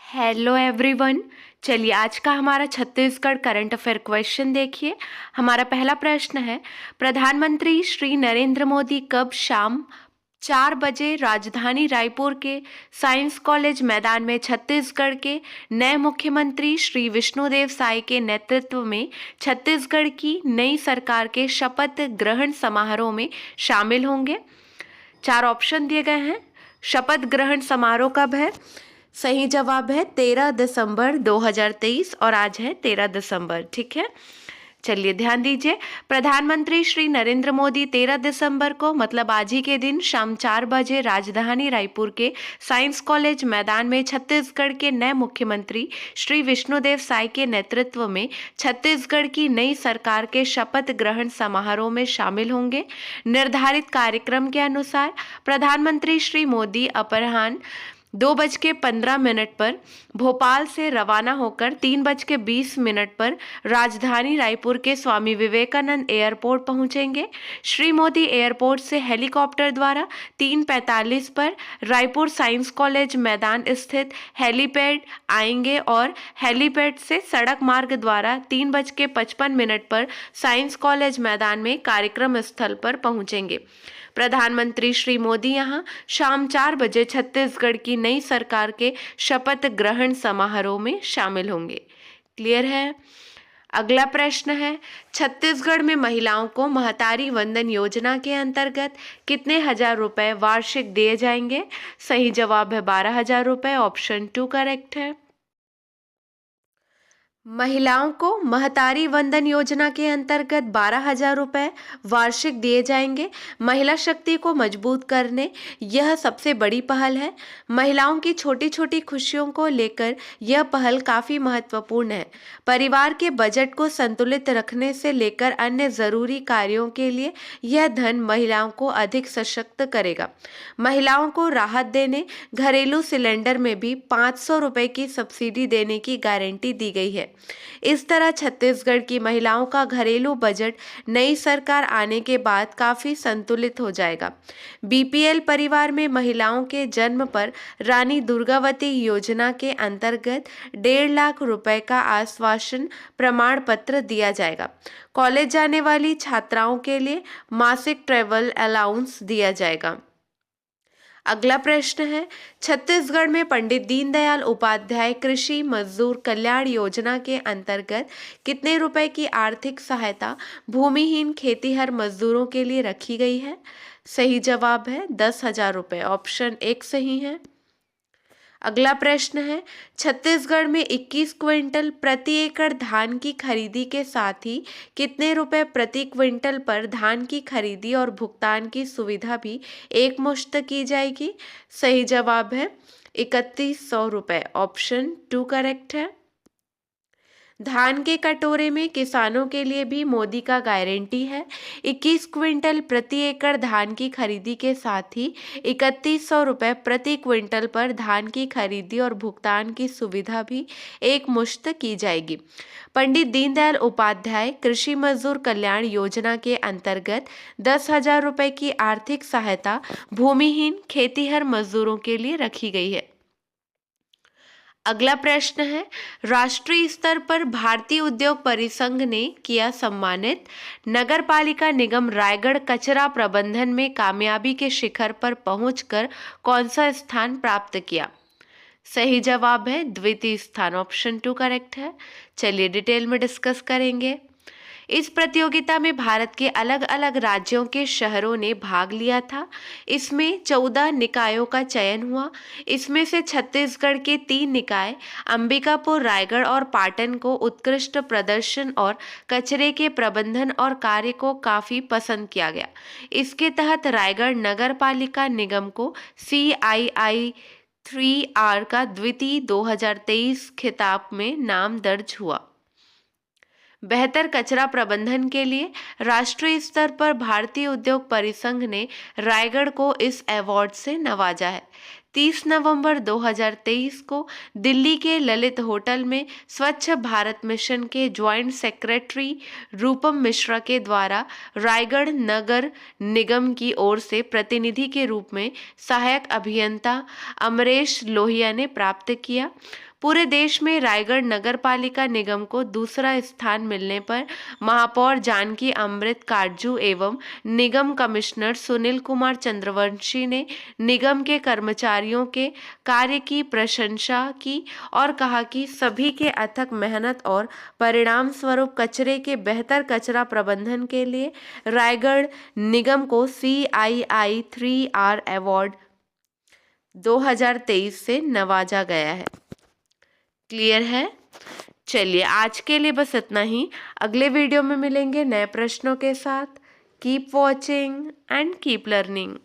Hello everyone. चलिए आज का हमारा छत्तीसगढ़ करंट अफेयर क्वेश्चन देखिए। हमारा पहला प्रश्न है, प्रधानमंत्री श्री नरेंद्र मोदी कब शाम 4 बजे राजधानी रायपुर के साइंस कॉलेज मैदान में छत्तीसगढ़ के नए मुख्यमंत्री श्री विष्णुदेव साय के नेतृत्व में छत्तीसगढ़ की नई सरकार के शपथ ग्रहण समारोह में शामिल होंगे? 4 ऑप्शन दिए गए हैं। शपथ ग्रहण समारोह कब है? सही जवाब है 13 दिसंबर 2023 और आज है 13 दिसंबर। ठीक है, चलिए ध्यान दीजिए। प्रधानमंत्री श्री नरेंद्र मोदी 13 दिसंबर को मतलब आज ही के दिन शाम 4 बजे राजधानी रायपुर के साइंस कॉलेज मैदान में छत्तीसगढ़ के नए मुख्यमंत्री श्री विष्णुदेव साय के नेतृत्व में छत्तीसगढ़ की नई सरकार के शपथ ग्रहण समारोह में शामिल होंगे। निर्धारित कार्यक्रम के अनुसार प्रधानमंत्री श्री मोदी अपराह्न 2:15 पर भोपाल से रवाना होकर 3:20 पर राजधानी रायपुर के स्वामी विवेकानंद एयरपोर्ट पहुंचेंगे। श्री मोदी एयरपोर्ट से हेलीकॉप्टर द्वारा 3:45 पर रायपुर साइंस कॉलेज मैदान स्थित हेलीपैड आएंगे और हेलीपैड से सड़क मार्ग द्वारा 3:55 पर साइंस कॉलेज मैदान में कार्यक्रम स्थल पर पहुंचेंगे। प्रधानमंत्री श्री मोदी यहां शाम 4 बजे छत्तीसगढ़ की नई सरकार के शपथ ग्रहण समारोह में शामिल होंगे। क्लियर है? अगला प्रश्न है, छत्तीसगढ़ में महिलाओं को महतारी वंदन योजना के अंतर्गत कितने हजार रुपए वार्षिक दिए जाएंगे? सही जवाब है 12,000 रुपए। ऑप्शन 2 करेक्ट है। महिलाओं को महतारी वंदन योजना के अंतर्गत 12,000 रुपए वार्षिक दिए जाएंगे। महिला शक्ति को मजबूत करने यह सबसे बड़ी पहल है। महिलाओं की छोटी छोटी खुशियों को लेकर यह पहल काफ़ी महत्वपूर्ण है। परिवार के बजट को संतुलित रखने से लेकर अन्य ज़रूरी कार्यों के लिए यह धन महिलाओं को अधिक सशक्त करेगा। महिलाओं को राहत देने घरेलू सिलेंडर में भी 500 रुपये की सब्सिडी देने की गारंटी दी गई है। इस तरह छत्तीसगढ़ की महिलाओं का घरेलू बजट नई सरकार आने के बाद काफी संतुलित हो जाएगा। बीपीएल परिवार में महिलाओं के जन्म पर रानी दुर्गावती योजना के अंतर्गत 1.5 लाख रुपए का आश्वासन प्रमाण पत्र दिया जाएगा। कॉलेज जाने वाली छात्राओं के लिए मासिक ट्रेवल अलाउंस दिया जाएगा। अगला प्रश्न है, छत्तीसगढ़ में पंडित दीनदयाल उपाध्याय कृषि मजदूर कल्याण योजना के अंतर्गत कितने रुपए की आर्थिक सहायता भूमिहीन खेतीहर मजदूरों के लिए रखी गई है? सही जवाब है 10,000 रुपये। ऑप्शन 1 सही है। अगला प्रश्न है, छत्तीसगढ़ में 21 क्विंटल प्रति एकड़ धान की खरीदी के साथ ही कितने रुपए प्रति क्विंटल पर धान की खरीदी और भुगतान की सुविधा भी एक मुश्त की जाएगी? सही जवाब है 3100 रुपये। ऑप्शन 2 करेक्ट है। धान के कटोरे में किसानों के लिए भी मोदी का गारंटी है। 21 क्विंटल प्रति एकड़ धान की खरीदी के साथ ही 3100 रुपये प्रति क्विंटल पर धान की खरीदी और भुगतान की सुविधा भी एक मुश्त की जाएगी। पंडित दीनदयाल उपाध्याय कृषि मजदूर कल्याण योजना के अंतर्गत 10,000 रुपये की आर्थिक सहायता भूमिहीन खेतीहर मजदूरों के लिए रखी गई है। अगला प्रश्न है, राष्ट्रीय स्तर पर भारतीय उद्योग परिसंघ ने किया सम्मानित। नगर पालिका निगम रायगढ़ कचरा प्रबंधन में कामयाबी के शिखर पर पहुंचकर कौन सा स्थान प्राप्त किया? सही जवाब है द्वितीय स्थान। ऑप्शन 2 करेक्ट है। चलिए डिटेल में डिस्कस करेंगे। इस प्रतियोगिता में भारत के अलग अलग राज्यों के शहरों ने भाग लिया था। इसमें 14 निकायों का चयन हुआ। इसमें से छत्तीसगढ़ के 3 निकाय अंबिकापुर, रायगढ़ और पाटन को उत्कृष्ट प्रदर्शन और कचरे के प्रबंधन और कार्य को काफ़ी पसंद किया गया। इसके तहत रायगढ़ नगर पालिका निगम को CII 3R का द्वितीय 2023 खिताब में नाम दर्ज हुआ। बेहतर कचरा प्रबंधन के लिए राष्ट्रीय स्तर पर भारतीय उद्योग परिसंघ ने रायगढ़ को इस अवार्ड से नवाजा है। 30 नवंबर 2023 को दिल्ली के ललित होटल में स्वच्छ भारत मिशन के ज्वाइंट सेक्रेटरी रूपम मिश्रा के द्वारा रायगढ़ नगर निगम की ओर से प्रतिनिधि के रूप में सहायक अभियंता अमरेश लोहिया ने प्राप्त किया। पूरे देश में रायगढ़ नगर पालिका निगम को दूसरा स्थान मिलने पर महापौर जानकी अमृत काटजू एवं निगम कमिश्नर सुनील कुमार चंद्रवंशी ने निगम के कर्मचारियों के कार्य की प्रशंसा की और कहा कि सभी के अथक मेहनत और परिणाम स्वरूप कचरे के बेहतर कचरा प्रबंधन के लिए रायगढ़ निगम को CII 3R अवार्ड 2023 से नवाजा गया है। क्लियर है? चलिए आज के लिए बस इतना ही। अगले वीडियो में मिलेंगे नए प्रश्नों के साथ। Keep watching and keep learning.